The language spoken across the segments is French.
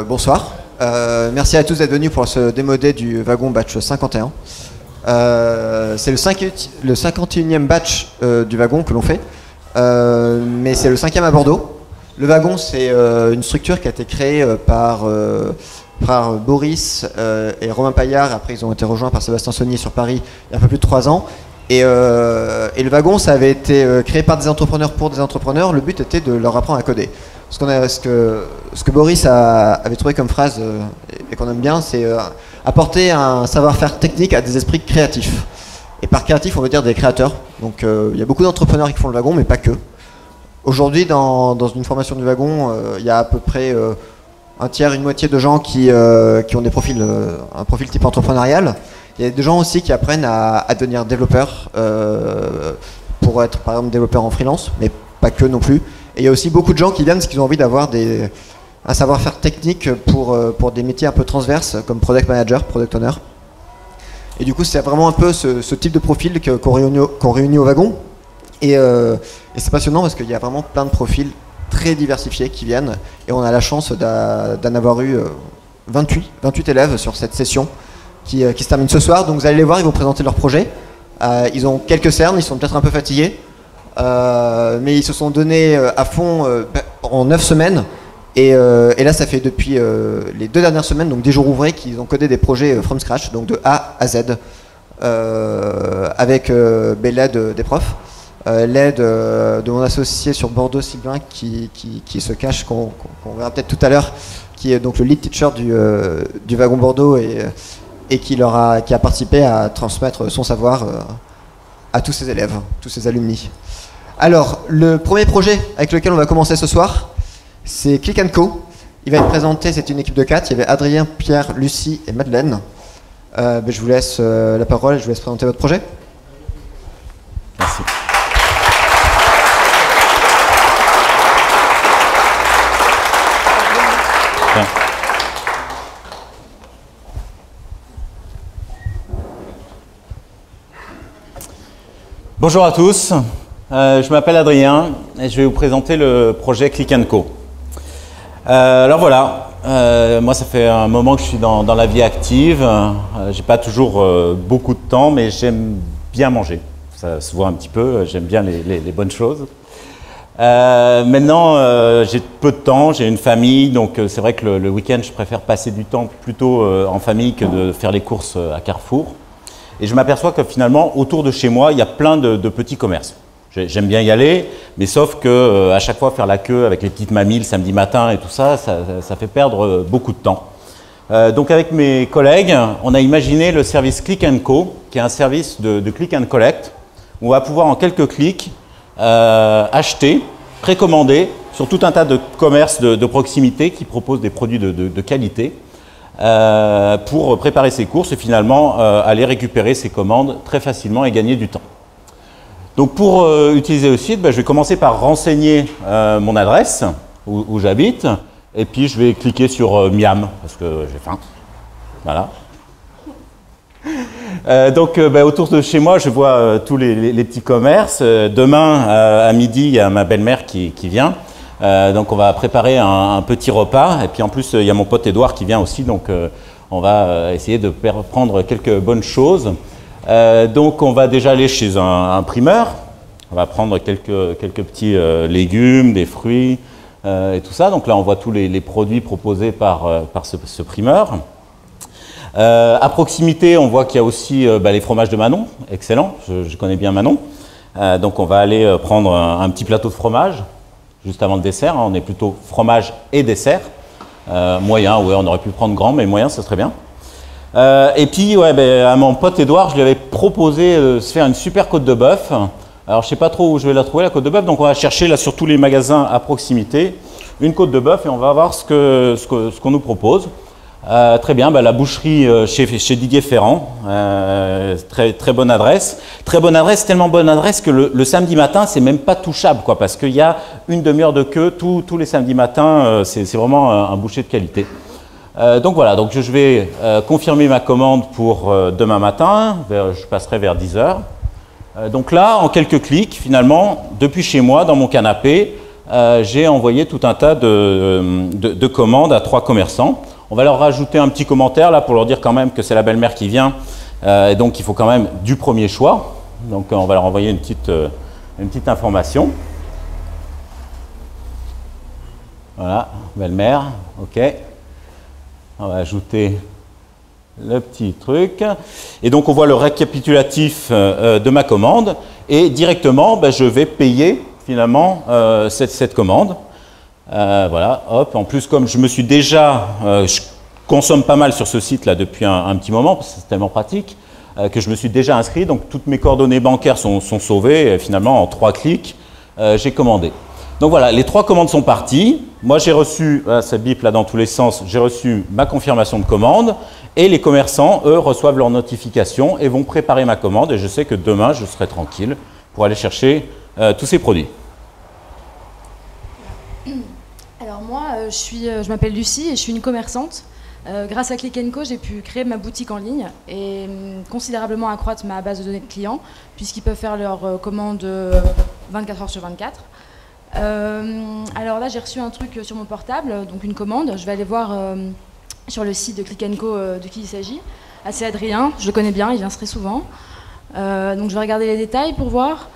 Bonsoir. Merci à tous d'être venus pour ce démodé du wagon batch 51. C'est le 51e batch du wagon que l'on fait, mais c'est le 5e à Bordeaux. Le wagon, c'est une structure qui a été créée par Boris et Romain Paillard. Après, ils ont été rejoints par Sébastien Saunier sur Paris il y a un peu plus de 3 ans. Et le wagon, ça avait été créé par des entrepreneurs pour des entrepreneurs. Le but était de leur apprendre à coder. Ce que Boris avait trouvé comme phrase et qu'on aime bien, c'est apporter un savoir-faire technique à des esprits créatifs. Et par créatif, on veut dire des créateurs. Donc il y a beaucoup d'entrepreneurs qui font le wagon, mais pas que. Aujourd'hui, dans une formation du wagon, il y a à peu près un tiers, une moitié de gens qui ont des profils, un profil type entrepreneurial. Il y a des gens aussi qui apprennent à devenir développeurs pour être par exemple développeurs en freelance, mais pas que non plus. Et il y a aussi beaucoup de gens qui viennent parce qu'ils ont envie d'avoir un savoir-faire technique pour des métiers un peu transverses comme product manager, product owner. Et du coup, c'est vraiment un peu ce type de profil qu'on réunit au wagon. Et c'est passionnant parce qu'il y a vraiment plein de profils très diversifiés qui viennent. Et on a la chance d'en avoir eu 28 élèves sur cette session qui se termine ce soir. Donc vous allez les voir, ils vont présenter leur projet. Ils ont quelques cernes, ils sont peut-être un peu fatigués. Mais ils se sont donnés à fond en 9 semaines et là ça fait depuis les 2 dernières semaines, donc des jours ouvrés, qu'ils ont codé des projets from scratch, donc de A à Z avec l'aide des profs, l'aide de mon associé sur Bordeaux, Sylvain, qui se cache, qu'on verra peut-être tout à l'heure, qui est donc le lead teacher du wagon Bordeaux et qui a participé à transmettre son savoir à tous ses élèves, tous ses alumni. Alors, le premier projet avec lequel on va commencer ce soir, c'est Click & Co. Il va être présenté, c'est une équipe de 4. Il y avait Adrien, Pierre, Lucie et Madeleine. Je vous laisse la parole et je vous laisse présenter votre projet. Merci. Bien. Bonjour à tous. Je m'appelle Adrien et je vais vous présenter le projet Click & Co. Alors voilà, moi ça fait un moment que je suis dans la vie active. J'ai pas toujours beaucoup de temps, mais j'aime bien manger. Ça se voit un petit peu, j'aime bien les bonnes choses. Maintenant, j'ai peu de temps, j'ai une famille, donc c'est vrai que le week-end, je préfère passer du temps plutôt en famille que de faire les courses à Carrefour. Et je m'aperçois que finalement, autour de chez moi, il y a plein de petits commerces. J'aime bien y aller, mais sauf que à chaque fois faire la queue avec les petites mamies le samedi matin et tout ça, ça fait perdre beaucoup de temps. Donc avec mes collègues, on a imaginé le service Click & Co, qui est un service de click and collect, où on va pouvoir en quelques clics acheter, précommander sur tout un tas de commerces de proximité qui proposent des produits de qualité pour préparer ses courses et finalement aller récupérer ses commandes très facilement et gagner du temps. Donc pour utiliser le site, je vais commencer par renseigner mon adresse où j'habite et puis je vais cliquer sur Miam parce que j'ai faim. Voilà. Donc autour de chez moi, je vois tous les petits commerces. Demain à midi, il y a ma belle-mère qui vient. Donc on va préparer un petit repas et puis en plus il y a mon pote Edouard qui vient aussi, donc on va essayer de prendre quelques bonnes choses. Donc on va déjà aller chez un primeur, on va prendre quelques petits légumes, des fruits et tout ça. Donc là on voit tous les produits proposés par ce primeur. À proximité on voit qu'il y a aussi les fromages de Manon, excellent, je connais bien Manon. Donc on va aller prendre un petit plateau de fromage juste avant le dessert, on est plutôt fromage et dessert. Moyen, ouais, on aurait pu prendre grand, mais moyen ça serait bien. Et puis, à mon pote Edouard, je lui avais proposé de se faire une super côte de bœuf. Alors, je ne sais pas trop où je vais la trouver, la côte de bœuf. Donc, on va chercher là sur tous les magasins à proximité une côte de bœuf et on va voir ce qu'on nous propose. Très bien, la boucherie chez Didier Ferrand. Très bonne adresse. Très bonne adresse, tellement bonne adresse que le samedi matin, c'est même pas touchable, quoi, parce qu'il y a une demi-heure de queue tous les samedis matins. C'est vraiment un boucher de qualité. Donc voilà, donc je vais confirmer ma commande pour demain matin, je passerai vers 10 h. Donc là, en quelques clics, finalement, depuis chez moi, dans mon canapé, j'ai envoyé tout un tas de commandes à 3 commerçants. On va leur rajouter un petit commentaire là pour leur dire quand même que c'est la belle-mère qui vient, et donc il faut quand même du premier choix. Donc on va leur envoyer une petite information. Voilà, belle-mère, ok. On va ajouter le petit truc. Et donc on voit le récapitulatif de ma commande et directement je vais payer finalement cette commande. Voilà, hop. En plus, comme je me suis déjà, je consomme pas mal sur ce site là depuis un petit moment parce que c'est tellement pratique que je me suis déjà inscrit. Donc toutes mes coordonnées bancaires sont sauvées et finalement en 3 clics, j'ai commandé. Donc voilà, les 3 commandes sont parties. Moi, j'ai reçu, ça bip là dans tous les sens, j'ai reçu ma confirmation de commande et les commerçants, eux, reçoivent leur notification et vont préparer ma commande et je sais que demain, je serai tranquille pour aller chercher tous ces produits. Alors moi, je m'appelle Lucie et je suis une commerçante. Grâce à Click & Co, j'ai pu créer ma boutique en ligne et considérablement accroître ma base de données de clients puisqu'ils peuvent faire leurs commandes 24 heures sur 24. Alors là, j'ai reçu un truc sur mon portable, donc une commande. Je vais aller voir sur le site de Click & Co de qui il s'agit. Ah, c'est Adrien, je le connais bien, il vient très souvent. Donc je vais regarder les détails pour voir.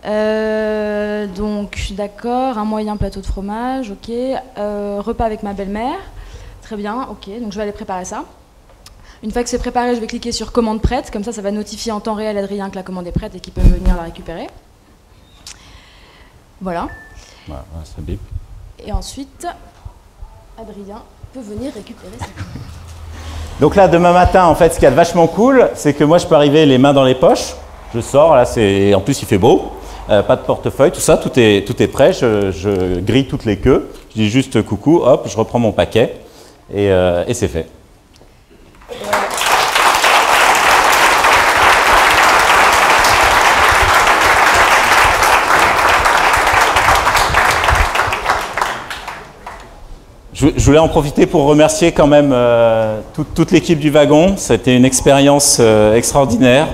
Donc d'accord, un moyen plateau de fromage, ok. Repas avec ma belle-mère, très bien, ok. Donc je vais aller préparer ça. Une fois que c'est préparé, je vais cliquer sur commande prête, comme ça va notifier en temps réel Adrien que la commande est prête et qu'il peut venir la récupérer. Voilà. Voilà, ça bip. Et ensuite, Adrien peut venir récupérer sa commande. Donc là, demain matin, en fait, ce qui est vachement cool, c'est que moi, je peux arriver les mains dans les poches. Je sors, là, en plus, il fait beau. Pas de portefeuille, tout ça, tout est prêt. Je grille toutes les queues. Je dis juste coucou, hop, je reprends mon paquet et c'est fait. Je voulais en profiter pour remercier quand même toute l'équipe du wagon. C'était une expérience extraordinaire.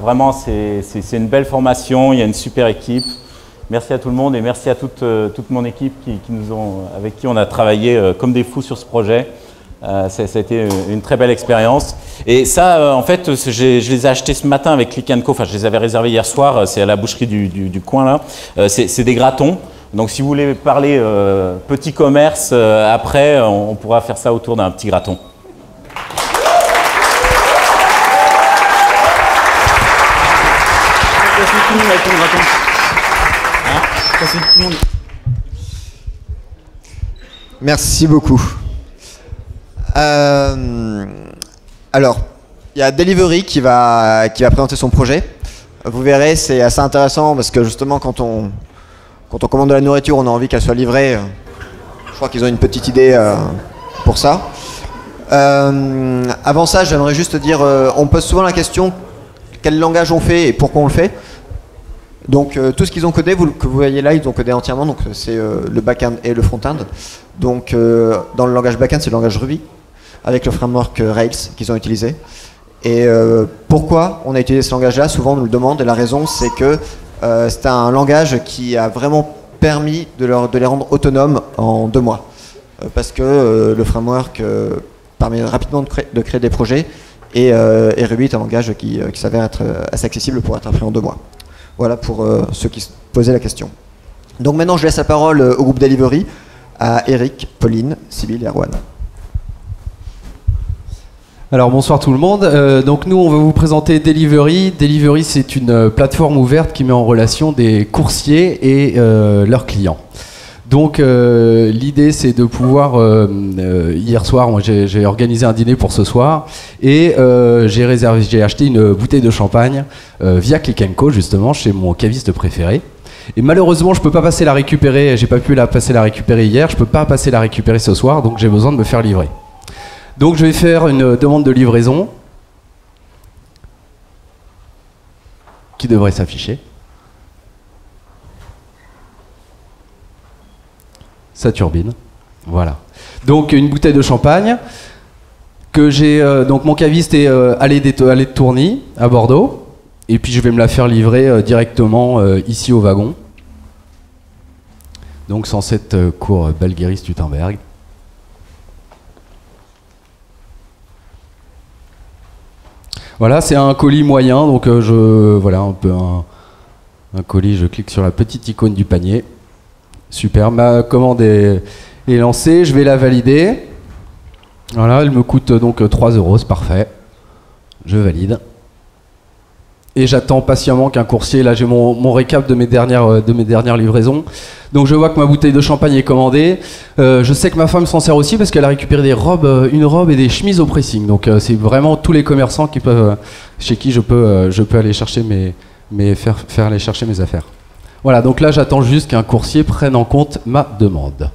Vraiment, c'est une belle formation. Il y a une super équipe. Merci à tout le monde et merci à toute mon équipe avec qui on a travaillé comme des fous sur ce projet. Ça a été une très belle expérience. Et ça, en fait, je les ai achetés ce matin avec Click & Co. Enfin, je les avais réservés hier soir. C'est à la boucherie du coin là. C'est des gratons. Donc si vous voulez parler petit commerce, après on pourra faire ça autour d'un petit graton. Merci beaucoup. Alors, il y a Delivery qui va présenter son projet. Vous verrez, c'est assez intéressant parce que justement quand on commande de la nourriture, on a envie qu'elle soit livrée. Je crois qu'ils ont une petite idée pour ça. Avant ça, j'aimerais juste dire, on pose souvent la question quel langage on fait et pourquoi on le fait. Donc tout ce qu'ils ont codé, que vous voyez là, ils ont codé entièrement. Donc c'est le back-end et le front-end. Donc dans le langage back-end, c'est le langage Ruby avec le framework Rails qu'ils ont utilisé. Et pourquoi on a utilisé ce langage-là? Souvent on nous le demande et la raison c'est que c'est un langage qui a vraiment permis de les rendre autonomes en 2 mois. Parce que le framework permet rapidement de créer des projets et Ruby est un langage qui s'avère être assez accessible pour être appris en 2 mois. Voilà pour ceux qui se posaient la question. Donc maintenant je laisse la parole au groupe Delivery, à Eric, Pauline, Sybille et Erwan. Alors bonsoir tout le monde, donc nous on va vous présenter Delivery. Delivery c'est une plateforme ouverte qui met en relation des coursiers et leurs clients. Donc l'idée c'est de pouvoir, hier soir moi j'ai organisé un dîner pour ce soir et j'ai acheté une bouteille de champagne via Click & Co justement chez mon caviste préféré. Et malheureusement je peux pas passer la récupérer, j'ai pas pu passer la récupérer hier, je peux pas passer la récupérer ce soir donc j'ai besoin de me faire livrer. Donc je vais faire une demande de livraison qui devrait s'afficher. Ça turbine. Voilà. Donc une bouteille de champagne que j'ai. Donc mon caviste est allé de Tourny à Bordeaux. Et puis je vais me la faire livrer directement ici au wagon. Donc 107 cours Balguéry-Stutenberg. Voilà, c'est un colis moyen, donc voilà, un peu un colis, je clique sur la petite icône du panier. Super, ma commande est lancée, je vais la valider. Voilà, elle me coûte donc 3 €, c'est parfait. Je valide. Et j'attends patiemment qu'un coursier, là j'ai mon récap de mes dernières livraisons. Donc je vois que ma bouteille de champagne est commandée. Je sais que ma femme s'en sert aussi parce qu'elle a récupéré des robes, une robe et des chemises au pressing. Donc c'est vraiment tous les commerçants qui peuvent, chez qui je peux aller chercher faire aller chercher mes affaires. Voilà, donc là j'attends juste qu'un coursier prenne en compte ma demande.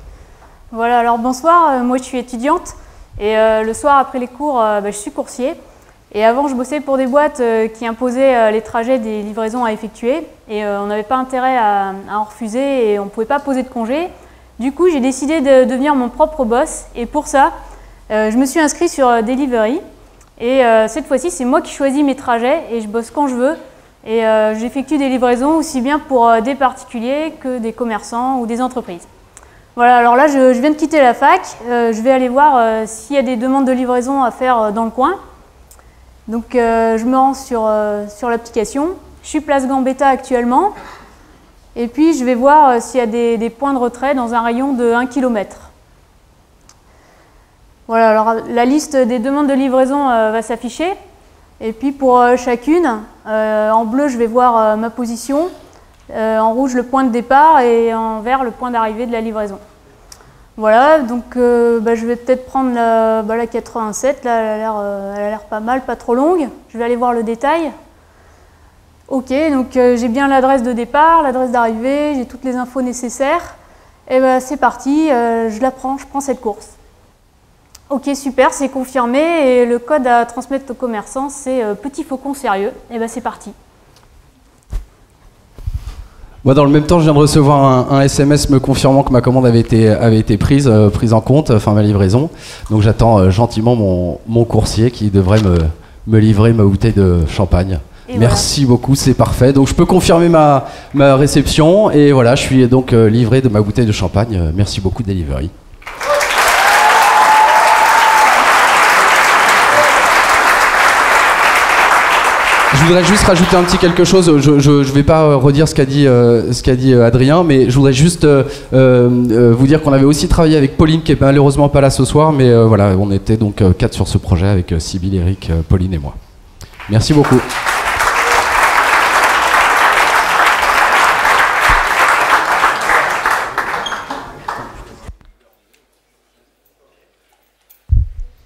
Voilà, alors bonsoir, moi je suis étudiante et le soir après les cours, je suis coursier. Et avant, je bossais pour des boîtes qui imposaient les trajets des livraisons à effectuer et on n'avait pas intérêt à en refuser et on ne pouvait pas poser de congé. Du coup, j'ai décidé de devenir mon propre boss et pour ça, je me suis inscrit sur Delivery et cette fois-ci, c'est moi qui choisis mes trajets et je bosse quand je veux et j'effectue des livraisons aussi bien pour des particuliers que des commerçants ou des entreprises. Voilà, alors là, je viens de quitter la fac, je vais aller voir s'il y a des demandes de livraison à faire dans le coin. Donc je me rends sur l'application, je suis place Gambetta actuellement et puis je vais voir s'il y a des points de retrait dans un rayon de 1 km. Voilà, alors la liste des demandes de livraison va s'afficher et puis pour chacune, en bleu je vais voir ma position, en rouge le point de départ et en vert le point d'arrivée de la livraison. Voilà, donc je vais peut-être prendre la 87, là elle a l'air pas mal, pas trop longue. Je vais aller voir le détail. Ok, donc j'ai bien l'adresse de départ, l'adresse d'arrivée, j'ai toutes les infos nécessaires. Et c'est parti, je prends cette course. Ok, super, c'est confirmé et le code à transmettre au commerçant c'est petit faucon sérieux. Et c'est parti. Moi, dans le même temps, je viens de recevoir un SMS me confirmant que ma commande avait été prise en compte, enfin ma livraison. Donc j'attends gentiment mon coursier qui devrait me livrer ma bouteille de champagne. Et merci beaucoup, c'est parfait. Donc je peux confirmer ma réception et voilà, je suis donc livré de ma bouteille de champagne. Merci beaucoup Delivery. Je voudrais juste rajouter un petit quelque chose. Je ne vais pas redire ce qu'a dit Adrien, mais je voudrais juste vous dire qu'on avait aussi travaillé avec Pauline, qui est malheureusement pas là ce soir, mais voilà, on était donc 4 sur ce projet avec Sybille, Eric, Pauline et moi. Merci beaucoup.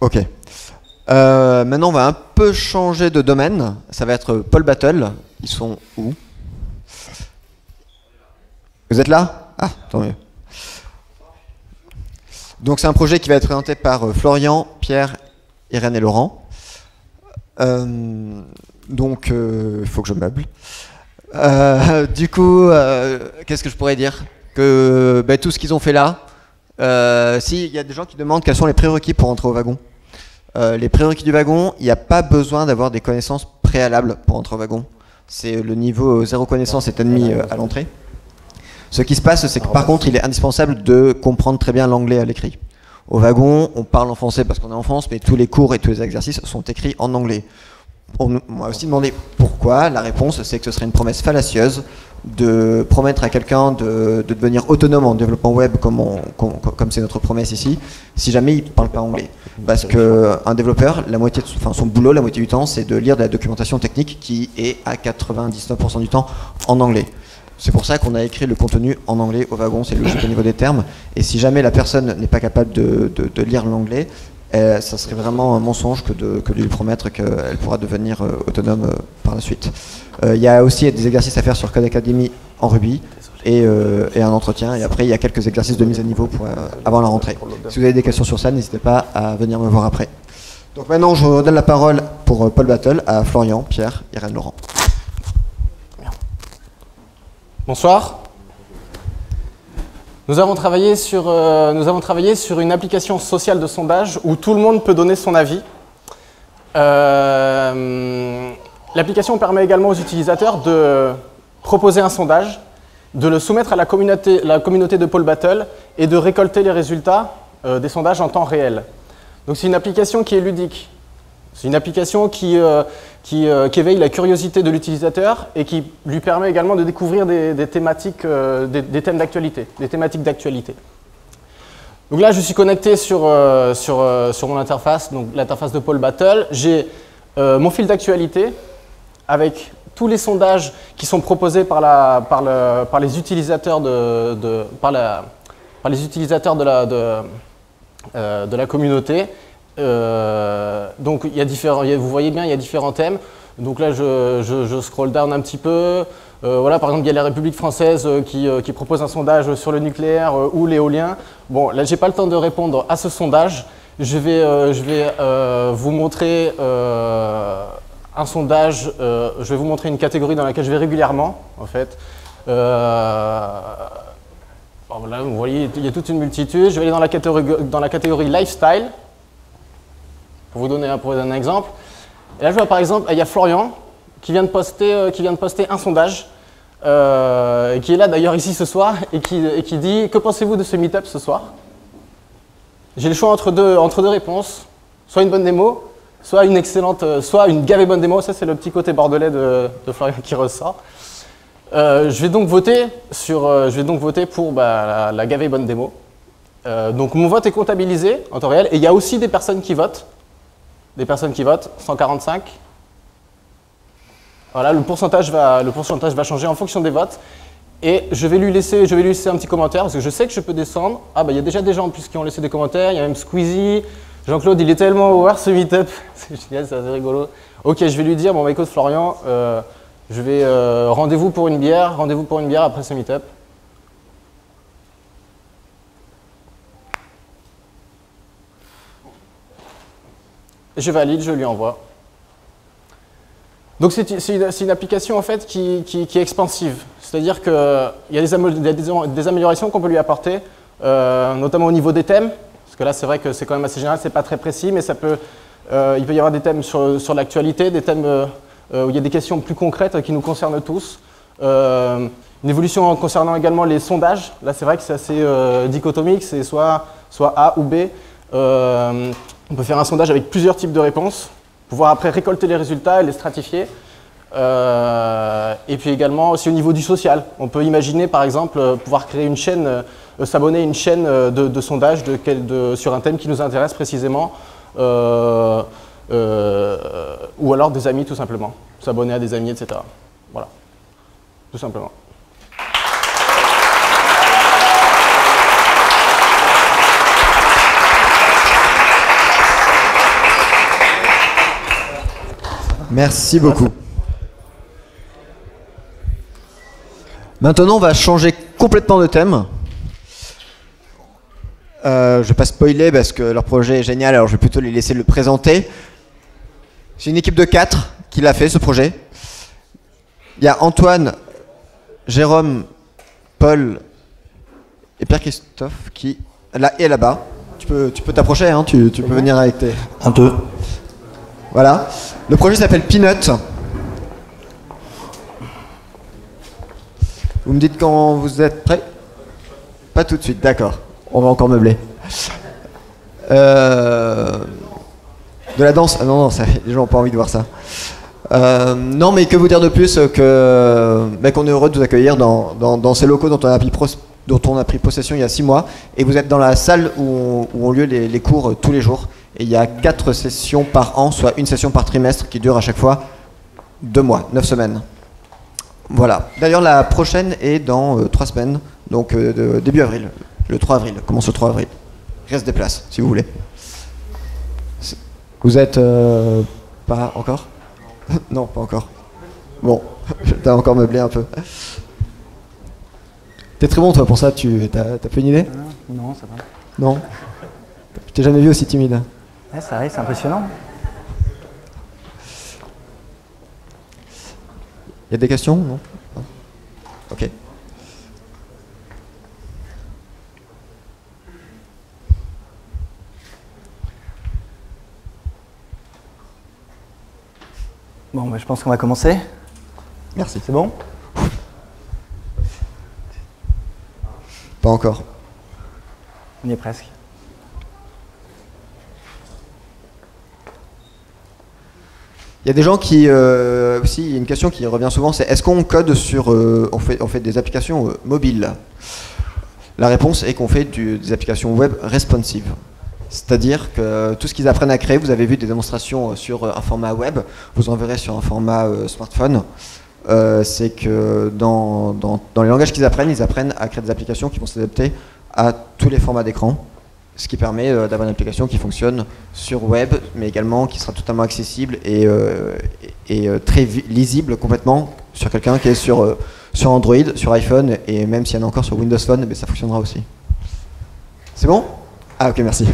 Ok. Maintenant, on va un peu changer de domaine. Ça va être Paul Battle. Ils sont où? Vous êtes là? Ah, tant mieux. Donc, c'est un projet qui va être présenté par Florian, Pierre, Irène et Laurent. Donc, il faut que je meuble. Du coup, qu'est-ce que je pourrais dire? Que tout ce qu'ils ont fait là, si, il y a des gens qui demandent quels sont les prérequis pour entrer au wagon. Les prérequis du wagon, il n'y a pas besoin d'avoir des connaissances préalables pour entrer au wagon. C'est le niveau zéro connaissance est admis à l'entrée. Ce qui se passe, c'est que par contre, il est indispensable de comprendre très bien l'anglais à l'écrit. Au wagon, on parle en français parce qu'on est en France, mais tous les cours et tous les exercices sont écrits en anglais. On m'a aussi demandé pourquoi. La réponse, c'est que ce serait une promesse fallacieuse de promettre à quelqu'un de devenir autonome en développement web, comme c'est notre promesse ici, si jamais il ne parle pas anglais. Parce qu'un développeur, son boulot, la moitié du temps, c'est de lire de la documentation technique qui est à 99% du temps en anglais. C'est pour ça qu'on a écrit le contenu en anglais au wagon, c'est logique au niveau des termes. Et si jamais la personne n'est pas capable de lire l'anglais, ça serait vraiment un mensonge que de lui promettre qu'elle pourra devenir autonome par la suite. Il y a aussi des exercices à faire sur Codecademy en Ruby et un entretien. Et après, il y a quelques exercices de mise à niveau avant la rentrée. Si vous avez des questions sur ça, n'hésitez pas à venir me voir après. Donc maintenant, je redonne la parole pour Paul Battle à Florian, Pierre, Irène, Laurent. Bonsoir. Nous avons travaillé sur une application sociale de sondage où tout le monde peut donner son avis. L'application permet également aux utilisateurs de proposer un sondage de le soumettre à la communauté de Pole Battle et de récolter les résultats des sondages en temps réel. Donc c'est une application qui est ludique. C'est une application qui éveille la curiosité de l'utilisateur et qui lui permet également de découvrir des thématiques, des thèmes d'actualité, des thématiques d'actualité. Donc là, je suis connecté sur mon interface, donc l'interface de Pole Battle. J'ai mon fil d'actualité avec tous les sondages qui sont proposés par les utilisateurs de la communauté. Donc vous voyez bien, il y a différents thèmes. Donc là, je scroll down un petit peu. Voilà, par exemple, il y a la République française qui propose un sondage sur le nucléaire ou l'éolien. Bon, là, j'ai pas le temps de répondre à ce sondage. Je vais vous montrer un sondage. Je vais vous montrer une catégorie dans laquelle je vais régulièrement, en fait. Bon, là, vous voyez, il y a toute une multitude. Je vais aller dans la catégorie lifestyle. Pour vous donner un exemple. Et là, je vois par exemple, il y a Florian qui vient de poster un sondage, qui est là d'ailleurs ici ce soir, et qui dit « Que pensez-vous de ce meet-up ce soir ?» J'ai le choix entre deux réponses, soit une bonne démo, soit une gavée bonne démo. Ça, c'est le petit côté bordelais de Florian qui ressort. Je vais donc voter pour la gavée bonne démo. Donc mon vote est comptabilisé en temps réel, et il y a aussi des personnes qui votent. 145. Voilà, le pourcentage va changer en fonction des votes. Et je vais lui laisser un petit commentaire, parce que je sais que je peux descendre. Ah bah il y a déjà des gens en plus qui ont laissé des commentaires, il y a même Squeezie. Jean-Claude, il est tellement over ce meet-up. C'est génial, c'est assez rigolo. Ok, je vais lui dire, bon bah écoute Florian, je vais rendez-vous pour une bière après ce meet-up. Je valide, je lui envoie. Donc c'est une application en fait qui est expansive. C'est-à-dire qu'il y a des améliorations qu'on peut lui apporter, notamment au niveau des thèmes. Parce que là, c'est vrai que c'est quand même assez général, c'est pas très précis, mais il peut y avoir des thèmes sur l'actualité, des thèmes où il y a des questions plus concrètes qui nous concernent tous. Une évolution concernant également les sondages. Là, c'est vrai que c'est assez dichotomique, c'est soit A ou B. On peut faire un sondage avec plusieurs types de réponses, pouvoir après récolter les résultats et les stratifier. Et puis également aussi au niveau du social. On peut imaginer par exemple pouvoir créer une chaîne, s'abonner à une chaîne de sondage sur un thème qui nous intéresse précisément, ou alors des amis tout simplement. S'abonner à des amis, etc. Voilà, tout simplement. Merci beaucoup. Maintenant, on va changer complètement de thème. Je ne vais pas spoiler parce que leur projet est génial, alors je vais plutôt les laisser le présenter. C'est une équipe de 4 qui l'a fait, ce projet. Il y a Antoine, Jérôme, Paul et Pierre-Christophe qui là et là-bas. Tu peux t'approcher, hein, tu peux venir avec tes... Un, deux. Voilà. Le projet s'appelle Peanut. Vous me dites quand vous êtes prêts? Pas tout de suite, d'accord. On va encore meubler. De la danse? Non, les gens n'ont pas envie de voir ça. Non, mais que vous dire de plus qu'on est heureux de vous accueillir dans ces locaux dont on a pris possession il y a 6 mois. Et vous êtes dans la salle où ont lieu les cours tous les jours. Et il y a 4 sessions par an, soit une session par trimestre qui dure à chaque fois 2 mois, 9 semaines. Voilà. D'ailleurs, la prochaine est dans 3 semaines, donc début avril, le 3 avril, commence le 3 avril. Il reste des places, si vous voulez. Vous êtes pas encore? Non, pas encore. Bon, t'as encore meublé un peu. T'es très bon, toi, pour ça, t'as fait une idée? Non, ça va. Non? Je t'ai jamais vu aussi timide. Ouais, ça arrive, c'est impressionnant. Il y a des questions? Non? Ok. Bon, bah, je pense qu'on va commencer. Merci. C'est bon? Pas encore. On y est presque. Il y a des gens qui aussi, il y a une question qui revient souvent, c'est est-ce qu'on code sur, on fait des applications mobiles? La réponse est qu'on fait des applications web responsive. C'est-à-dire que tout ce qu'ils apprennent à créer, vous avez vu des démonstrations sur un format web, vous en verrez sur un format smartphone. C'est que dans les langages qu'ils apprennent à créer des applications qui vont s'adapter à tous les formats d'écran, ce qui permet d'avoir une application qui fonctionne sur web, mais également qui sera totalement accessible et très lisible complètement sur quelqu'un qui est sur Android, sur iPhone, et même s'il y en a encore sur Windows Phone, mais ça fonctionnera aussi. C'est bon? Ah ok, merci.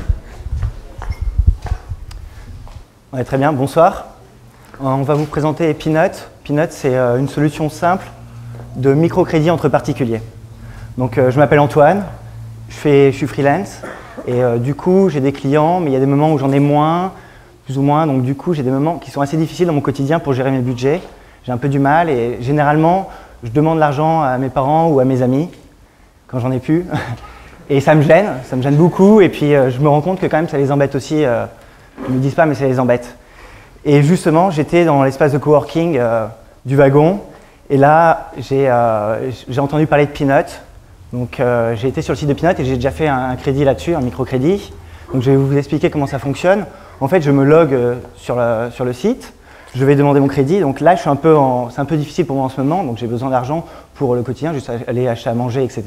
Ouais, très bien, bonsoir. On va vous présenter Peanut. Peanut, c'est une solution simple de microcrédit entre particuliers. Donc, je m'appelle Antoine, je suis freelance, et du coup, j'ai des clients, mais il y a des moments où j'en ai moins, plus ou moins, donc du coup, j'ai des moments qui sont assez difficiles dans mon quotidien pour gérer mes budgets. J'ai un peu du mal, et généralement, je demande l'argent à mes parents ou à mes amis, quand j'en ai plus, et ça me gêne beaucoup, et puis je me rends compte que quand même, ça les embête aussi. Ils ne me disent pas, mais ça les embête. Et justement, j'étais dans l'espace de coworking du wagon, et là, j'ai entendu parler de Peanut. Donc, j'ai été sur le site de Peanut et j'ai déjà fait un crédit là-dessus, un microcrédit. Donc, je vais vous expliquer comment ça fonctionne. En fait, je me log sur le site, je vais demander mon crédit. Donc là, c'est un peu difficile pour moi en ce moment, donc j'ai besoin d'argent pour le quotidien, juste aller acheter à manger, etc.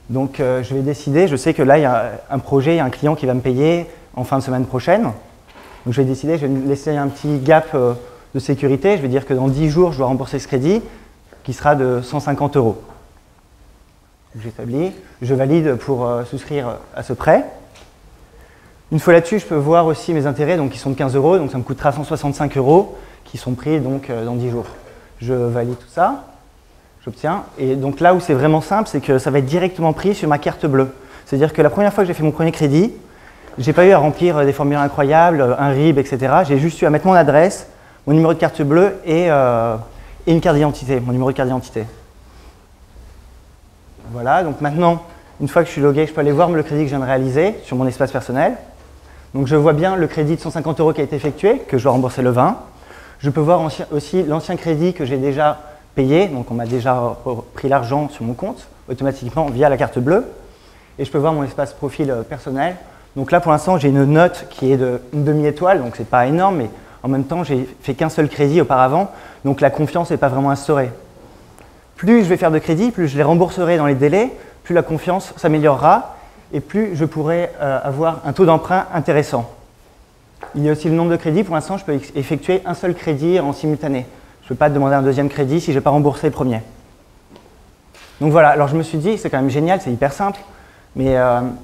Donc, je vais décider, je sais que là, il y a un projet, il y a un client qui va me payer en fin de semaine prochaine. Donc je vais décider, je vais me laisser un petit gap de sécurité. Je vais dire que dans 10 jours, je dois rembourser ce crédit, qui sera de 150 €. J'établis, je valide pour souscrire à ce prêt. Une fois là-dessus, je peux voir aussi mes intérêts, donc qui sont de 15 €, donc ça me coûtera 165 € qui sont pris donc, dans 10 jours. Je valide tout ça, j'obtiens. Et donc là où c'est vraiment simple, c'est que ça va être directement pris sur ma carte bleue. C'est-à-dire que la première fois que j'ai fait mon premier crédit, j'ai pas eu à remplir des formulaires incroyables, un RIB, etc. J'ai juste eu à mettre mon adresse, mon numéro de carte bleue et une carte d'identité, mon numéro de carte d'identité. Voilà, donc maintenant, une fois que je suis logué, je peux aller voir le crédit que je viens de réaliser sur mon espace personnel. Donc je vois bien le crédit de 150 € qui a été effectué, que je dois rembourser le 20. Je peux voir aussi l'ancien crédit que j'ai déjà payé, donc on m'a déjà pris l'argent sur mon compte, automatiquement via la carte bleue. Et je peux voir mon espace profil personnel. Donc là, pour l'instant, j'ai une note qui est d'une demi-étoile, donc c'est pas énorme, mais en même temps, j'ai fait qu'un seul crédit auparavant, donc la confiance n'est pas vraiment instaurée. Plus je vais faire de crédits, plus je les rembourserai dans les délais, plus la confiance s'améliorera, et plus je pourrai avoir un taux d'emprunt intéressant. Il y a aussi le nombre de crédits. Pour l'instant, je peux effectuer un seul crédit en simultané. Je ne peux pas demander un deuxième crédit si je n'ai pas remboursé le premier. Donc voilà, alors je me suis dit, c'est quand même génial, c'est hyper simple, mais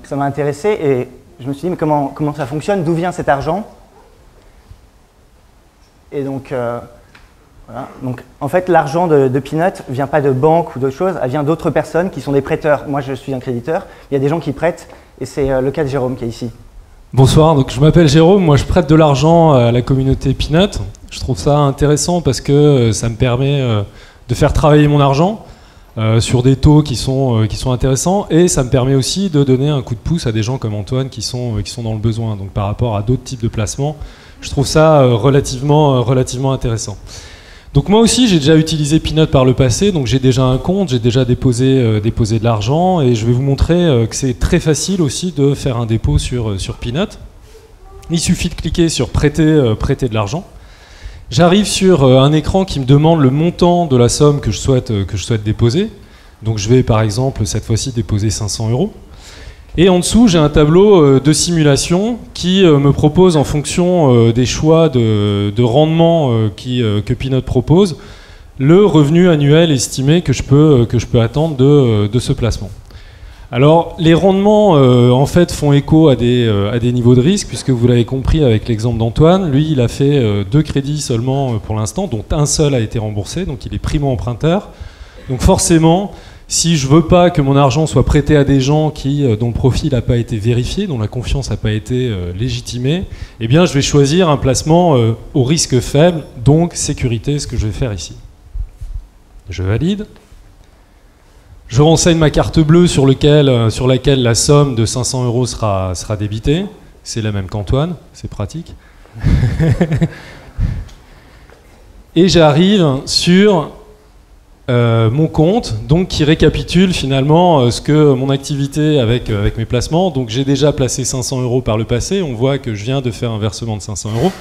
ça m'a intéressé, et je me suis dit, mais comment ça fonctionne? D'où vient cet argent? Et donc, voilà. Donc, en fait, l'argent de Peanut ne vient pas de banques ou d'autres choses, elle vient d'autres personnes qui sont des prêteurs. Moi, je suis un créditeur, il y a des gens qui prêtent, et c'est le cas de Jérôme qui est ici. Bonsoir, donc je m'appelle Jérôme, moi je prête de l'argent à la communauté Peanut. Je trouve ça intéressant parce que ça me permet de faire travailler mon argent. Sur des taux qui sont intéressants, et ça me permet aussi de donner un coup de pouce à des gens comme Antoine qui sont dans le besoin. Donc par rapport à d'autres types de placements, je trouve ça relativement intéressant. Donc moi aussi j'ai déjà utilisé Peanut par le passé, donc j'ai déjà un compte, j'ai déjà déposé de l'argent, et je vais vous montrer que c'est très facile aussi de faire un dépôt sur Peanut. Il suffit de cliquer sur prêter de l'argent. J'arrive sur un écran qui me demande le montant de la somme que je souhaite déposer. Donc je vais par exemple cette fois-ci déposer 500 €. Et en dessous j'ai un tableau de simulation qui me propose en fonction des choix de rendement que Peanut propose, le revenu annuel estimé que je peux attendre de ce placement. Alors, les rendements, en fait, font écho à des niveaux de risque, puisque vous l'avez compris avec l'exemple d'Antoine. Lui, il a fait 2 crédits seulement pour l'instant, dont un seul a été remboursé, donc il est primo-emprunteur. Donc forcément, si je veux pas que mon argent soit prêté à des gens dont le profil n'a pas été vérifié, dont la confiance n'a pas été légitimée, eh bien, je vais choisir un placement au risque faible, donc sécurité, ce que je vais faire ici. Je valide. Je renseigne ma carte bleue sur laquelle la somme de 500 € sera débitée. C'est la même qu'Antoine, c'est pratique. Et j'arrive sur mon compte, donc qui récapitule finalement ce que mon activité avec mes placements. Donc j'ai déjà placé 500 € par le passé. On voit que je viens de faire un versement de 500 €.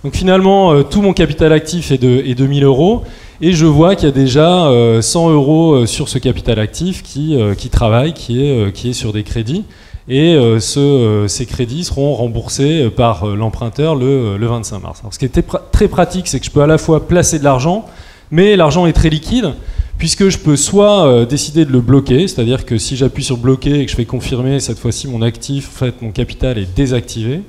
Donc finalement, tout mon capital actif est de 1000 €. Et je vois qu'il y a déjà 100 € sur ce capital actif qui travaille, qui est sur des crédits. Et ces crédits seront remboursés par l'emprunteur le 25 mars. Alors, ce qui est très pratique, c'est que je peux à la fois placer de l'argent, mais l'argent est très liquide, puisque je peux soit décider de le bloquer, c'est-à-dire que si j'appuie sur bloquer et que je fais confirmer, cette fois-ci mon actif, en fait, mon capital est désactivé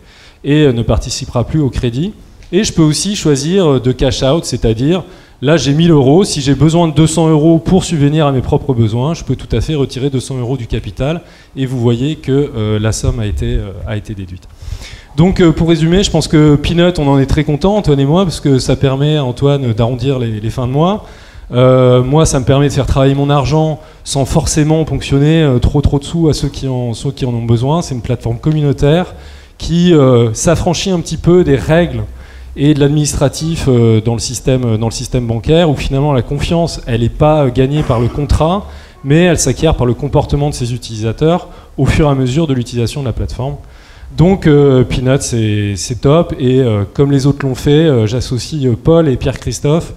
et ne participera plus au crédit. Et je peux aussi choisir de cash out, c'est-à-dire là j'ai 1000 €, si j'ai besoin de 200 € pour subvenir à mes propres besoins, je peux tout à fait retirer 200 € du capital et vous voyez que la somme a été déduite. Donc pour résumer, je pense que Peanut, on en est très content, Antoine et moi, parce que ça permet à Antoine d'arrondir les fins de mois. Moi, ça me permet de faire travailler mon argent sans forcément ponctionner trop de sous à ceux qui en ont besoin. C'est une plateforme communautaire qui s'affranchit un petit peu des règles et de l'administratif dans le système bancaire, où finalement la confiance, elle n'est pas gagnée par le contrat, mais elle s'acquiert par le comportement de ses utilisateurs au fur et à mesure de l'utilisation de la plateforme. Donc Peanut, c'est top, et comme les autres l'ont fait, j'associe Paul et Pierre-Christophe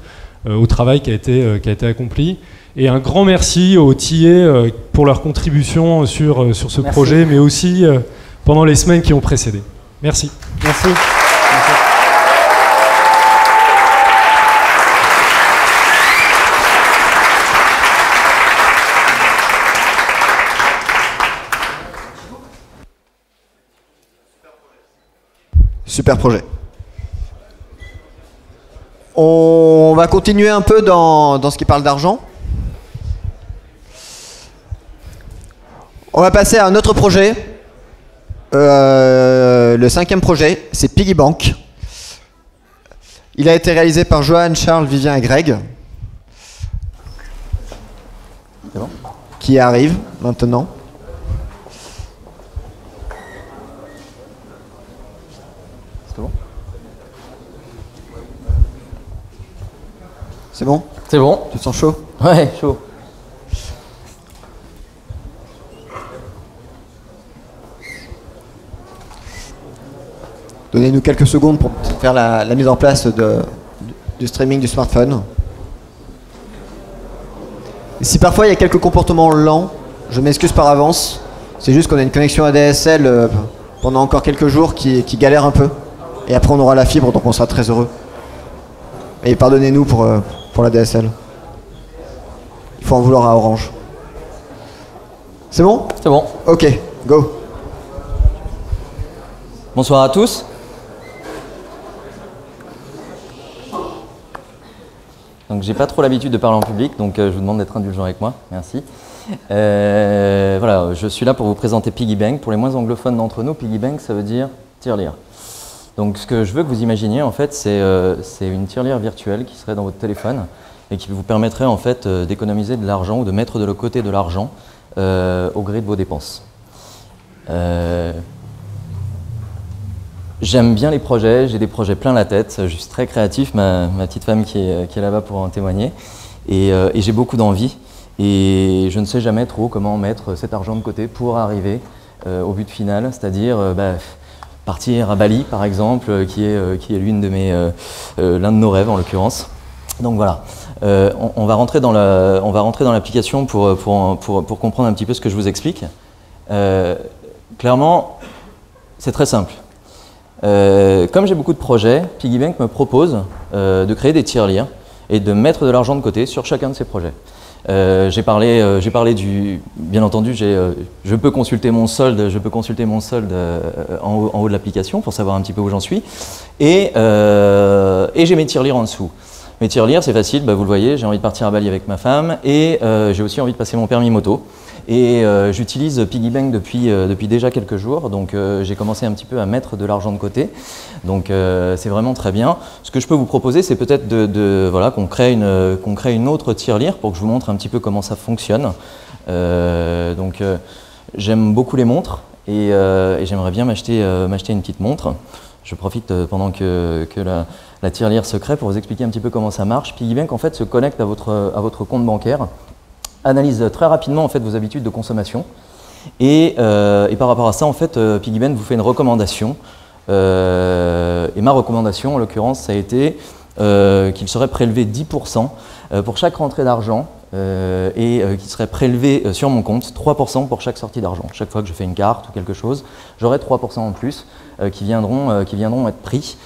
au travail qui a été accompli. Et un grand merci aux TA pour leur contribution sur ce projet, mais aussi pendant les semaines qui ont précédé. Merci. Merci. Super projet. On va continuer un peu dans ce qui parle d'argent. On va passer à un autre projet. Le 5e projet, c'est Piggy Bank. Il a été réalisé par Johan, Charles, Vivien et Greg. C'est bon. Qui arrive maintenant. C'est bon? C'est bon. Tu te sens chaud? Ouais, chaud. Donnez-nous quelques secondes pour faire la mise en place du streaming du smartphone. Et si parfois il y a quelques comportements lents, je m'excuse par avance. C'est juste qu'on a une connexion ADSL pendant encore quelques jours qui galère un peu. Et après on aura la fibre, donc on sera très heureux. Et pardonnez-nous pour la DSL. Il faut en vouloir à Orange. C'est bon? C'est bon. Ok, go. Bonsoir à tous. Donc j'ai pas trop l'habitude de parler en public, donc je vous demande d'être indulgent avec moi. Merci. Voilà, je suis là pour vous présenter Piggy Bank. Pour les moins anglophones d'entre nous, Piggy Bank, ça veut dire tirelire. Donc ce que je veux que vous imaginiez, en fait, c'est une tirelire virtuelle qui serait dans votre téléphone et qui vous permettrait en fait d'économiser de l'argent ou de mettre de côté de l'argent au gré de vos dépenses. J'aime bien les projets, j'ai des projets plein la tête, je suis très créatif, ma petite femme qui est là-bas pour en témoigner, et j'ai beaucoup d'envie, et je ne sais jamais trop comment mettre cet argent de côté pour arriver au but final, c'est-à-dire partir à Bali par exemple, qui est l'un de nos rêves en l'occurrence. Donc voilà, on va rentrer dans l'application pour comprendre un petit peu ce que je vous explique. Clairement, c'est très simple. Comme j'ai beaucoup de projets, Piggy Bank me propose de créer des tirelires et de mettre de l'argent de côté sur chacun de ces projets. J'ai parlé du, bien entendu, je peux consulter mon solde, en haut de l'application pour savoir un petit peu où j'en suis, et j'ai mes tirelires en dessous. Mes tirelires, c'est facile, vous le voyez, j'ai envie de partir à Bali avec ma femme, et j'ai aussi envie de passer mon permis moto. Et j'utilise Piggy Bank depuis déjà quelques jours, donc j'ai commencé un petit peu à mettre de l'argent de côté, donc c'est vraiment très bien. Ce que je peux vous proposer, c'est peut-être voilà, qu'on crée une autre tirelire pour que je vous montre un petit peu comment ça fonctionne. J'aime beaucoup les montres et j'aimerais bien m'acheter une petite montre. Je profite pendant que la tirelire se crée pour vous expliquer un petit peu comment ça marche. PiggyBank en fait se connecte à votre compte bancaire, analyse très rapidement en fait vos habitudes de consommation et par rapport à ça en fait PiggyBank vous fait une recommandation. Et ma recommandation en l'occurrence ça a été qu'il serait prélevé 10% pour chaque rentrée d'argent et qu'il serait prélevé sur mon compte 3% pour chaque sortie d'argent. Chaque fois que je fais une carte ou quelque chose, j'aurai 3% en plus qui viendront être pris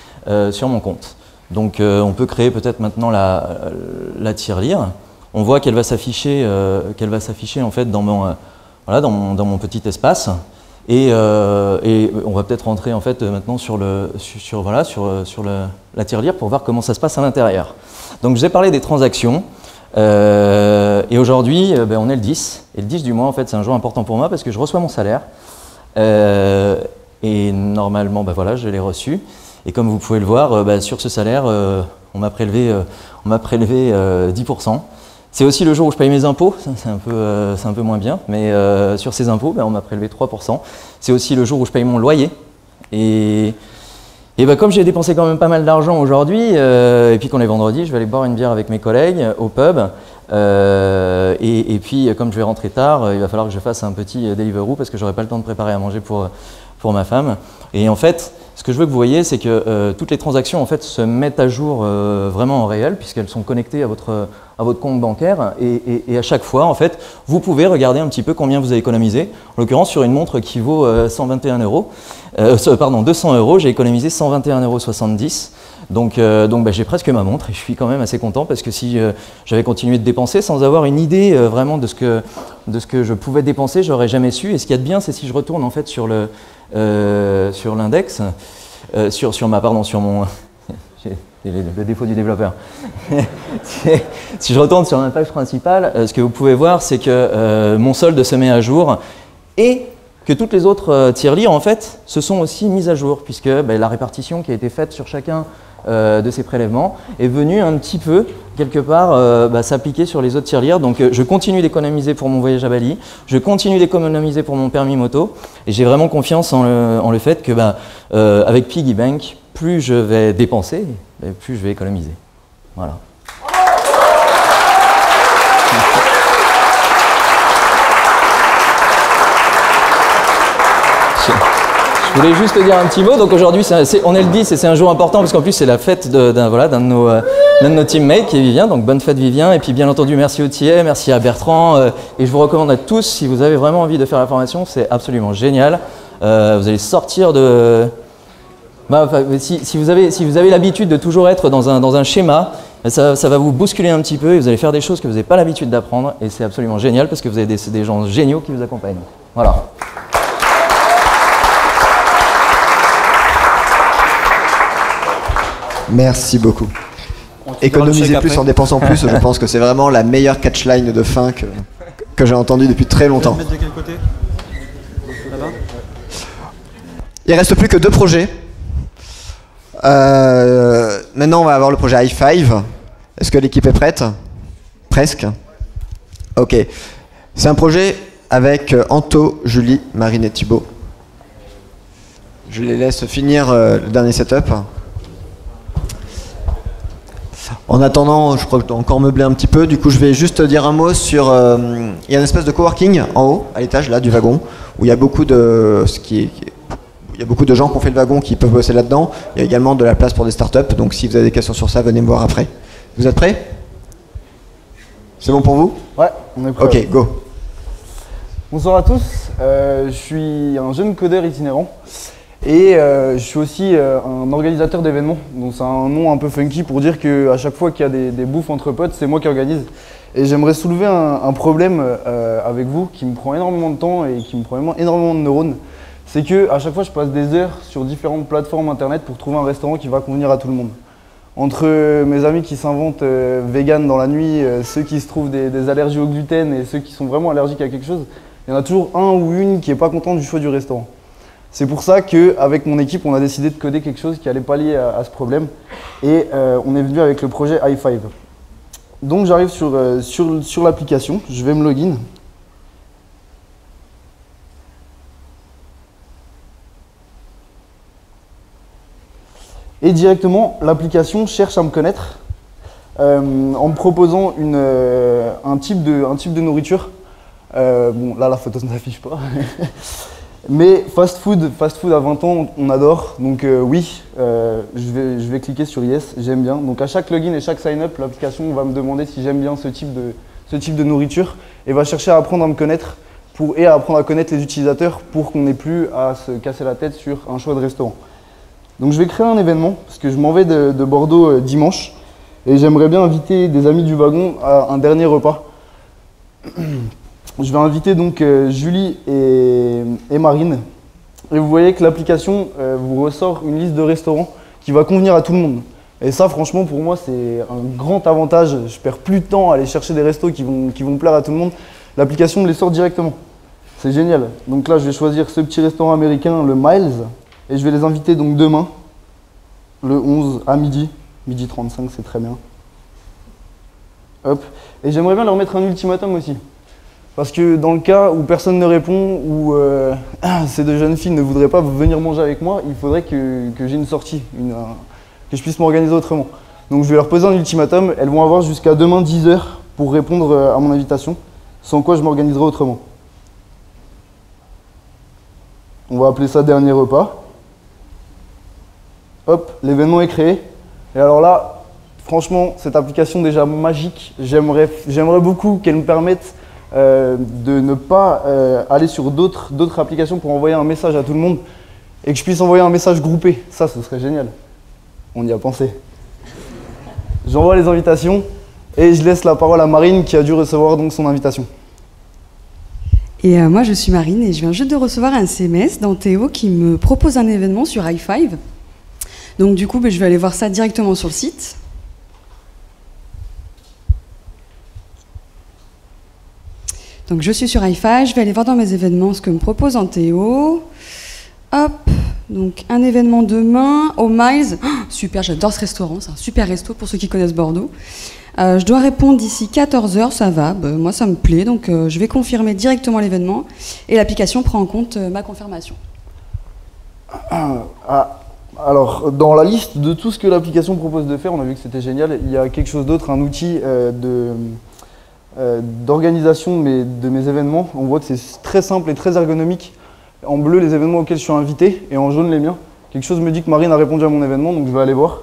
sur mon compte. Donc on peut créer peut-être maintenant la tirelire. On voit qu'elle va s'afficher en fait dans mon petit espace. Et on va peut-être rentrer en fait maintenant sur la tirelire pour voir comment ça se passe à l'intérieur. Donc je vous ai parlé des transactions et aujourd'hui on est le 10 et le 10 du mois en fait c'est un jour important pour moi parce que je reçois mon salaire et normalement je l'ai reçu et comme vous pouvez le voir sur ce salaire on m'a prélevé 10%. C'est aussi le jour où je paye mes impôts, c'est un peu moins bien, mais sur ces impôts, on m'a prélevé 3%. C'est aussi le jour où je paye mon loyer. Et comme j'ai dépensé quand même pas mal d'argent aujourd'hui, et puis qu'on est vendredi, je vais aller boire une bière avec mes collègues au pub. Et puis comme je vais rentrer tard, il va falloir que je fasse un petit Deliveroo parce que j'aurai pas le temps de préparer à manger pour ma femme. Et en fait, ce que je veux que vous voyez, c'est que toutes les transactions en fait se mettent à jour vraiment en réel puisqu'elles sont connectées à votre compte bancaire et à chaque fois en fait vous pouvez regarder un petit peu combien vous avez économisé. En l'occurrence sur une montre qui vaut 200 €, j'ai économisé 121,70 €. Donc j'ai presque ma montre et je suis quand même assez content parce que si j'avais continué de dépenser sans avoir une idée vraiment de ce que je pouvais dépenser, j'aurais jamais su. Et ce qu'il y a de bien, c'est si je retourne en fait sur l'index, sur mon le défaut du développeur. Si je retourne sur ma page principale, ce que vous pouvez voir, c'est que mon solde se met à jour et que toutes les autres tirelires en fait se sont aussi mises à jour puisque la répartition qui a été faite sur chacun de ces prélèvements est venue un petit peu quelque part s'appliquer sur les autres tirelires. Donc je continue d'économiser pour mon voyage à Bali, je continue d'économiser pour mon permis moto et j'ai vraiment confiance en le fait que avec PiggyBank, plus je vais dépenser, plus je vais économiser. Voilà. Je voulais juste dire un petit mot. Donc aujourd'hui, on est le 10 et c'est un jour important parce qu'en plus c'est la fête d'un de nos teammates qui est Vivien. Donc bonne fête Vivien. Et puis bien entendu, merci au TIE, merci à Bertrand. Et je vous recommande à tous, si vous avez vraiment envie de faire la formation, c'est absolument génial. Vous allez sortir de... si vous avez l'habitude de toujours être dans un schéma, ça va vous bousculer un petit peu et vous allez faire des choses que vous n'avez pas l'habitude d'apprendre. Et c'est absolument génial parce que vous avez des gens géniaux qui vous accompagnent. Voilà. Merci beaucoup. Économiser plus en dépensant plus, je pense que c'est vraiment la meilleure catchline de fin que j'ai entendue depuis très longtemps. De quel côté ? Là-bas ? Il ne reste plus que 2 projets. Maintenant, on va avoir le projet i5. Est-ce que l'équipe est prête ? Presque. Ok. C'est un projet avec Anto, Julie, Marine et Thibaut. Je les laisse finir le dernier setup. En attendant, je crois que je dois encore meubler un petit peu. Du coup, je vais juste dire un mot sur... il y a une espèce de coworking en haut, à l'étage là, du wagon, où il y a beaucoup de... Il y a beaucoup de gens qui ont fait le wagon qui peuvent bosser là-dedans. Il y a également de la place pour des startups. Donc si vous avez des questions sur ça, venez me voir après. Vous êtes prêts ? C'est bon pour vous ? Ouais, on est prêts. Ok, go. Bonsoir à tous. Je suis un jeune codeur itinérant. Et je suis aussi un organisateur d'événements. Donc c'est un nom un peu funky pour dire qu'à chaque fois qu'il y a des bouffes entre potes, c'est moi qui organise. Et j'aimerais soulever un problème avec vous qui me prend énormément de temps et qui me prend énormément de neurones. C'est qu'à chaque fois, je passe des heures sur différentes plateformes internet pour trouver un restaurant qui va convenir à tout le monde. Entre mes amis qui s'inventent vegan dans la nuit, ceux qui se trouvent des allergies au gluten et ceux qui sont vraiment allergiques à quelque chose, il y en a toujours un ou une qui n'est pas content du choix du restaurant. C'est pour ça qu'avec mon équipe, on a décidé de coder quelque chose qui allait pallier à ce problème. Et on est venu avec le projet i5. Donc j'arrive sur l'application, je vais me login. Et directement, l'application cherche à me connaître en me proposant un type de nourriture. Bon, là, la photo ne s'affiche pas. Mais fast food à 20 ans, on adore. Donc oui, je vais cliquer sur Yes, j'aime bien. Donc à chaque login et chaque sign-up, l'application va me demander si j'aime bien ce type de nourriture et va chercher à apprendre à me connaître et à apprendre à connaître les utilisateurs pour qu'on n'ait plus à se casser la tête sur un choix de restaurant. Donc je vais créer un événement parce que je m'en vais de Bordeaux dimanche et j'aimerais bien inviter des amis du wagon à un dernier repas. Je vais inviter donc Julie et Marine. Et vous voyez que l'application vous ressort une liste de restaurants qui va convenir à tout le monde. Et ça, franchement, pour moi, c'est un grand avantage. Je perds plus de temps à aller chercher des restos qui vont plaire à tout le monde. L'application me les sort directement. C'est génial. Donc là, je vais choisir ce petit restaurant américain, le Miles. Et je vais les inviter donc demain, le 11 à midi. Midi 35, c'est très bien. Hop. Et j'aimerais bien leur mettre un ultimatum aussi. Parce que dans le cas où personne ne répond, ou ces deux jeunes filles ne voudraient pas venir manger avec moi, il faudrait que j'ai une sortie, que je puisse m'organiser autrement. Donc je vais leur poser un ultimatum, elles vont avoir jusqu'à demain 10 h pour répondre à mon invitation, sans quoi je m'organiserai autrement. On va appeler ça dernier repas. Hop, l'événement est créé. Et alors là, franchement, cette application déjà magique, j'aimerais beaucoup qu'elle me permette de ne pas aller sur d'autres applications pour envoyer un message à tout le monde et que je puisse envoyer un message groupé. Ça, ce serait génial. On y a pensé. J'envoie les invitations et je laisse la parole à Marine qui a dû recevoir donc son invitation. Et moi, je suis Marine et je viens juste de recevoir un SMS d'Anthéo qui me propose un événement sur i5. Donc du coup, je vais aller voir ça directement sur le site. Donc je suis sur i5, je vais aller voir dans mes événements ce que me propose Anthéo. Hop, donc un événement demain au Miles. Oh, super, j'adore ce restaurant, c'est un super resto pour ceux qui connaissent Bordeaux. Je dois répondre d'ici 14 h, ça va, moi ça me plaît, donc je vais confirmer directement l'événement et l'application prend en compte ma confirmation. Alors, dans la liste de tout ce que l'application propose de faire, on a vu que c'était génial, il y a quelque chose d'autre, un outil d'organisation de mes événements. On voit que c'est très simple et très ergonomique. En bleu, les événements auxquels je suis invité, et en jaune, les miens. Quelque chose me dit que Marine a répondu à mon événement, donc je vais aller voir.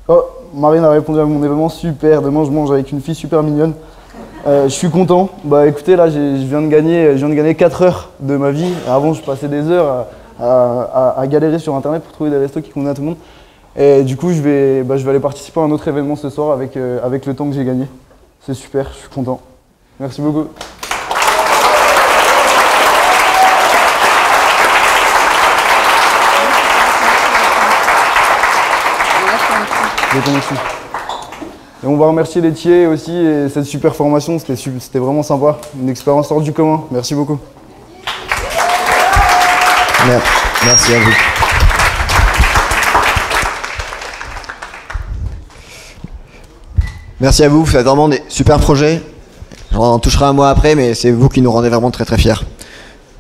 Oh, Marine a répondu à mon événement, super. Demain, je mange avec une fille super mignonne. Je suis content. Bah écoutez, là, je viens de gagner 4 heures de ma vie. Avant, je passais des heures à galérer sur Internet pour trouver des restos qui convenaient à tout le monde. Et du coup, je vais aller participer à un autre événement ce soir avec le temps que j'ai gagné. C'est super, je suis content. Merci beaucoup. Et on va remercier Laitier aussi et cette super formation, c'était vraiment sympa. Une expérience hors du commun. Merci beaucoup. Merci à vous. Merci à vous, vous faites vraiment des super projets. J'en toucherai un mois après, mais c'est vous qui nous rendez vraiment très très fiers.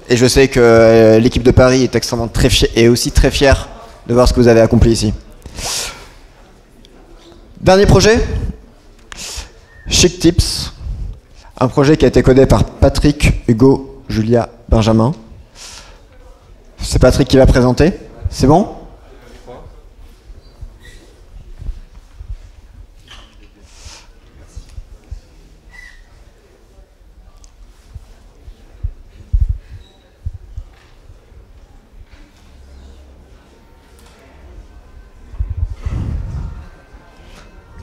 Et je sais que l'équipe de Paris est extrêmement très fière et aussi très fière de voir ce que vous avez accompli ici. Dernier projet, Chic Tips, un projet qui a été codé par Patrick, Hugo, Julia, Benjamin. C'est Patrick qui va présenter, c'est bon ?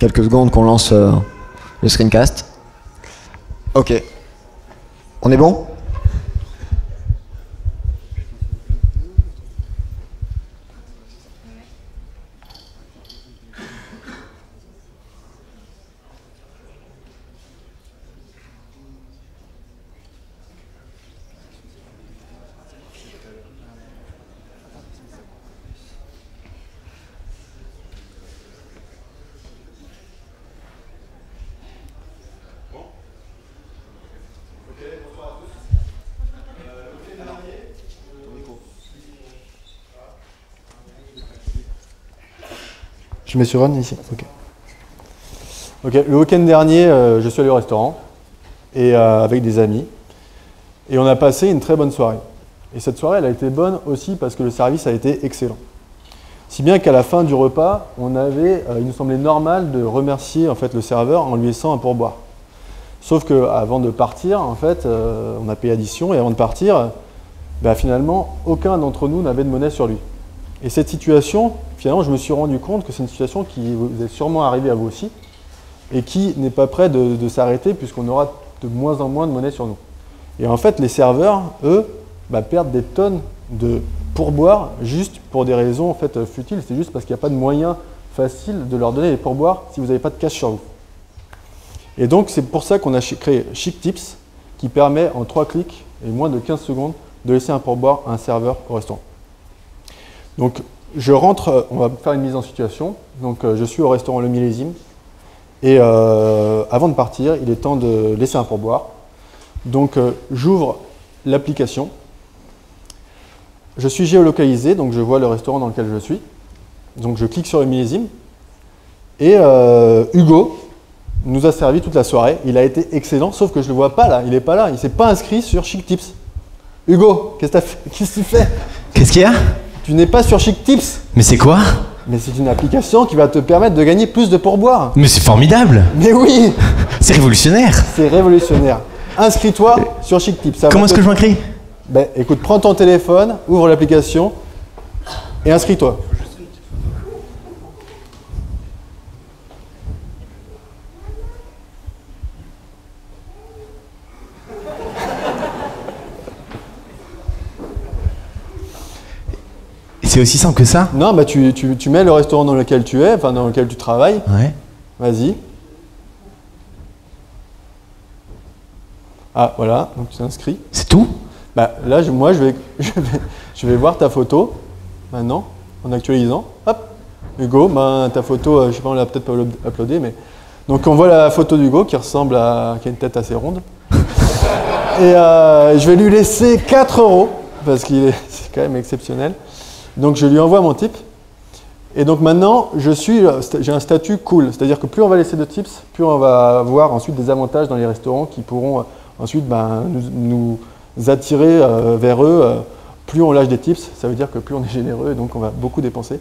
Quelques secondes qu'on lance le screencast. Ok. On est bon ? Je mets sur Run ici. Ok. Ok. Le week-end dernier, je suis allé au restaurant et avec des amis et on a passé une très bonne soirée. Et cette soirée, elle a été bonne aussi parce que le service a été excellent. Si bien qu'à la fin du repas, il nous semblait normal de remercier en fait le serveur en lui laissant un pourboire. Sauf qu'avant de partir, en fait, on a payé addition et avant de partir, finalement, aucun d'entre nous n'avait de monnaie sur lui. Et cette situation, finalement, je me suis rendu compte que c'est une situation qui vous est sûrement arrivée à vous aussi et qui n'est pas près de s'arrêter puisqu'on aura de moins en moins de monnaie sur nous. Et en fait, les serveurs, eux, perdent des tonnes de pourboires juste pour des raisons en fait futiles. C'est juste parce qu'il n'y a pas de moyen facile de leur donner des pourboires si vous n'avez pas de cash sur vous. Et donc, c'est pour ça qu'on a créé Chic Tips qui permet en 3 clics et moins de 15 secondes de laisser un pourboire à un serveur au restaurant. Donc, je rentre, on va faire une mise en situation. Donc, je suis au restaurant Le Millésime et avant de partir, il est temps de laisser un pourboire. Donc, j'ouvre l'application. Je suis géolocalisé, donc je vois le restaurant dans lequel je suis. Donc, je clique sur Le Millésime et Hugo nous a servi toute la soirée. Il a été excellent, sauf que je ne le vois pas là. Il n'est pas là. Il ne s'est pas inscrit sur Chic Tips. Hugo, qu'est-ce que tu fais? Qu'est-ce qu'il y a? Tu n'es pas sur Chic Tips. Mais c'est quoi? Mais c'est une application qui va te permettre de gagner plus de pourboires. Mais c'est formidable. Mais oui. C'est révolutionnaire. C'est révolutionnaire. Inscris-toi sur Chic Tips. Comment est-ce que je m'inscris? Écoute, prends ton téléphone, ouvre l'application et inscris-toi. C'est aussi simple que ça? Non, tu mets le restaurant dans lequel tu es, enfin dans lequel tu travailles. Ouais. Vas-y. Ah, voilà, donc tu t'inscris. C'est tout? Là, moi, je vais voir ta photo, maintenant, en actualisant. Hop, Hugo, ta photo, je sais pas, on l'a peut-être pas uploadée, mais... Donc, on voit la photo d'Hugo qui ressemble à... qui a une tête assez ronde. Et je vais lui laisser 4 €, parce qu'il est... c'est quand même exceptionnel. Donc, je lui envoie mon tip. Et donc, maintenant, j'ai un statut cool. C'est-à-dire que plus on va laisser de tips, plus on va avoir ensuite des avantages dans les restaurants qui pourront ensuite nous attirer vers eux. Plus on lâche des tips, ça veut dire que plus on est généreux et donc on va beaucoup dépenser.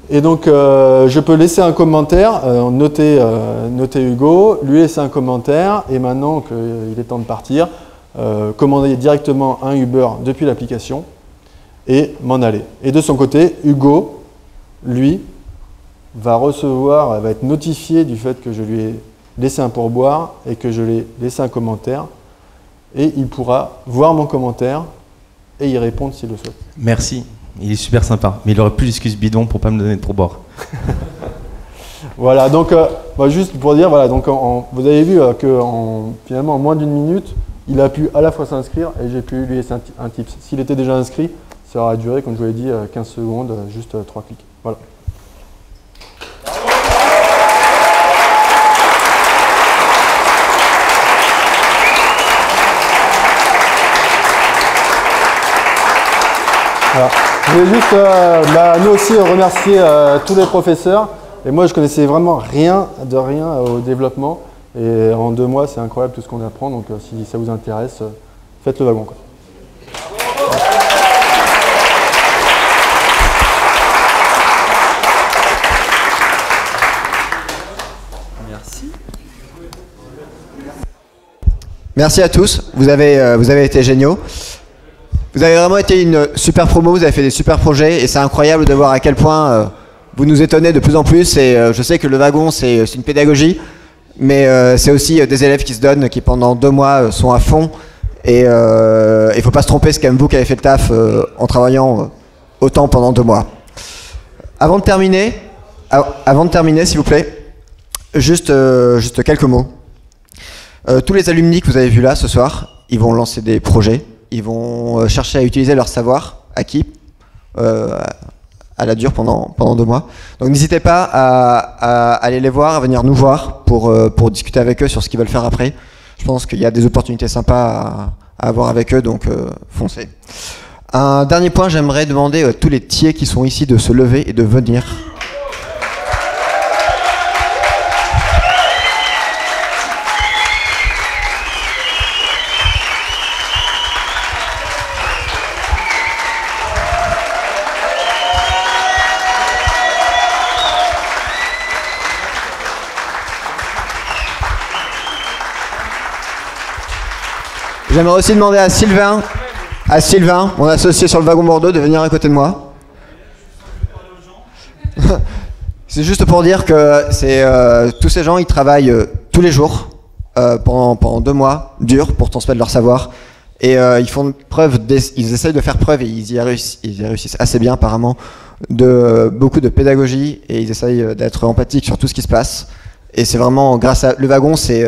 Et donc, je peux laisser un commentaire, noter Hugo, lui laisser un commentaire et maintenant qu'il est temps de partir, commander directement un Uber depuis l'application et m'en aller. Et de son côté, Hugo, lui, va être notifié du fait que je lui ai laissé un pourboire et que je lui ai laissé un commentaire et il pourra voir mon commentaire et y répondre s'il le souhaite. Merci, il est super sympa, mais il aurait plus d'excuses bidons pour pas me donner de pourboire. Voilà, donc juste pour dire, voilà, donc vous avez vu que finalement en moins d'une minute, il a pu à la fois s'inscrire et j'ai pu lui laisser un tips. S'il était déjà inscrit, ça aurait duré, comme je vous l'ai dit, 15 secondes, juste 3 clics. Voilà. Voilà. Je voulais juste nous aussi remercier tous les professeurs. Et moi, je connaissais vraiment rien au développement. Et en 2 mois, c'est incroyable tout ce qu'on apprend. Donc, si ça vous intéresse, faites le wagon, quoi. Merci à tous, vous avez été géniaux. Vous avez vraiment été une super promo, vous avez fait des super projets et c'est incroyable de voir à quel point vous nous étonnez de plus en plus. Et je sais que le wagon c'est une pédagogie, mais c'est aussi des élèves qui se donnent, qui pendant 2 mois sont à fond. Et il ne faut pas se tromper, c'est quand même vous qui avez fait le taf en travaillant autant pendant 2 mois. Avant de terminer, s'il vous plaît, juste quelques mots. Tous les alumni que vous avez vus là ce soir, ils vont lancer des projets, ils vont chercher à utiliser leur savoir acquis à la dure pendant 2 mois. Donc n'hésitez pas à aller les voir, à venir nous voir pour discuter avec eux sur ce qu'ils veulent faire après. Je pense qu'il y a des opportunités sympas à avoir avec eux, donc foncez. Un dernier point, j'aimerais demander à tous les tiers qui sont ici de se lever et de venir. J'aimerais aussi demander à Sylvain, mon associé sur le wagon Bordeaux, de venir à côté de moi. C'est juste pour dire que tous ces gens, ils travaillent tous les jours pendant 2 mois, dur, pour transmettre leur savoir. Et ils font preuve, ils essayent de faire preuve, et ils y réussissent assez bien apparemment, de beaucoup de pédagogie, et ils essayent d'être empathiques sur tout ce qui se passe. Et c'est vraiment grâce à le wagon, c'est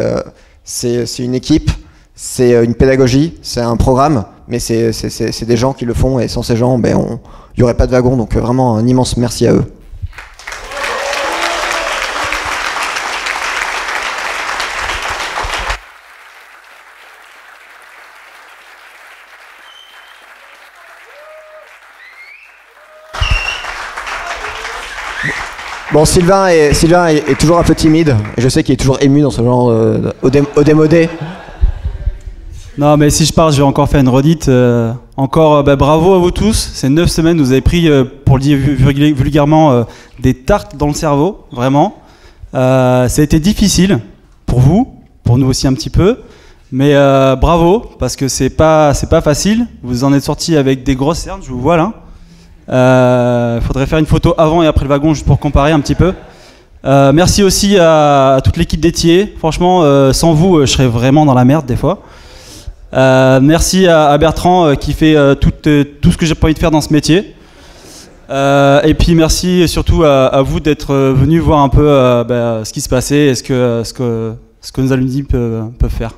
une équipe, c'est une pédagogie, c'est un programme, mais c'est des gens qui le font, et sans ces gens, ben, il n'y aurait pas de wagon. Donc vraiment un immense merci à eux. Bon, Sylvain est toujours un peu timide, et je sais qu'il est toujours ému dans ce genre au démodé. Non, mais si je pars, je vais encore faire une redite. Encore bravo à vous tous. Ces 9 semaines, vous avez pris, pour le dire vulgairement, des tartes dans le cerveau, vraiment. Ça a été difficile pour vous, pour nous aussi un petit peu. Mais bravo, parce que c'est pas facile. Vous en êtes sortis avec des grosses cernes, je vous vois là. Faudrait faire une photo avant et après le wagon juste pour comparer un petit peu. Merci aussi à toute l'équipe d'Étier. Franchement, sans vous, je serais vraiment dans la merde des fois. Merci à Bertrand qui fait tout ce que j'ai pas envie de faire dans ce métier. Et puis merci surtout à vous d'être venus voir un peu ce qui se passait et ce que nos alumni peuvent faire.